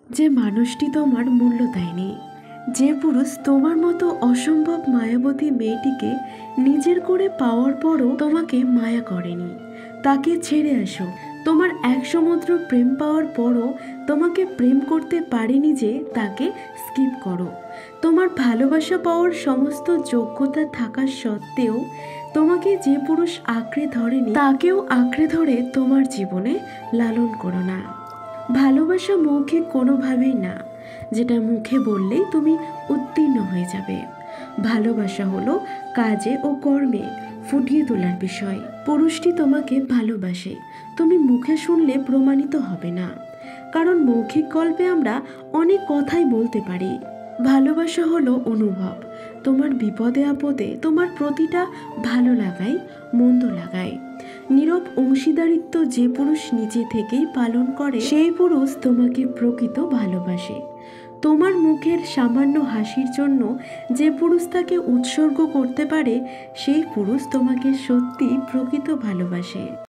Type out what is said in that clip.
যে মানুষটি তোমার মূল্য দেয়নি, যে পুরুষ তোমার মতো অসম্ভব মায়াবতী মেয়েটিকে নিজের করে পাওয়ার পরও তোমাকে মায়া করেনি, তাকে ছেড়ে আসো। তোমার এক সমুদ্র প্রেম পাওয়ার পরও তোমাকে প্রেম করতে পারেনি যে তাকে স্কিপ করো। তোমার ভালোবাসা পাওয়ার সমস্ত যোগ্যতা থাকা সত্ত্বেও তোমাকে যে পুরুষ আঁকড়ে ধরেনি তাকেও আঁকড়ে ধরে তোমার জীবনে লালন করো না। ভালোবাসা মৌখিক কোনোভাবেই না, যেটা মুখে বললেই তুমি উত্তীর্ণ হয়ে যাবে। ভালোবাসা হলো কাজে ও কর্মে ফুটিয়ে তোলার বিষয়। পুরুষটি তোমাকে ভালোবাসে, তুমি মুখে শুনলে প্রমাণিত হবে না, কারণ মৌখিক গল্পে আমরা অনেক কথাই বলতে পারি। ভালোবাসা হলো অনুভব। তোমার বিপদে আপদে তোমার প্রতিটা ভালো লাগাই মন্দ লাগাই নীরব অংশীদারিত্ব যে পুরুষ নিজে থেকেই পালন করে সেই পুরুষ তোমাকে প্রকৃত ভালোবাসে। তোমার মুখের সামান্য হাসির জন্য যে পুরুষ তাকে উৎসর্গ করতে পারে সেই পুরুষ তোমাকে সত্যি প্রকৃত ভালোবাসে।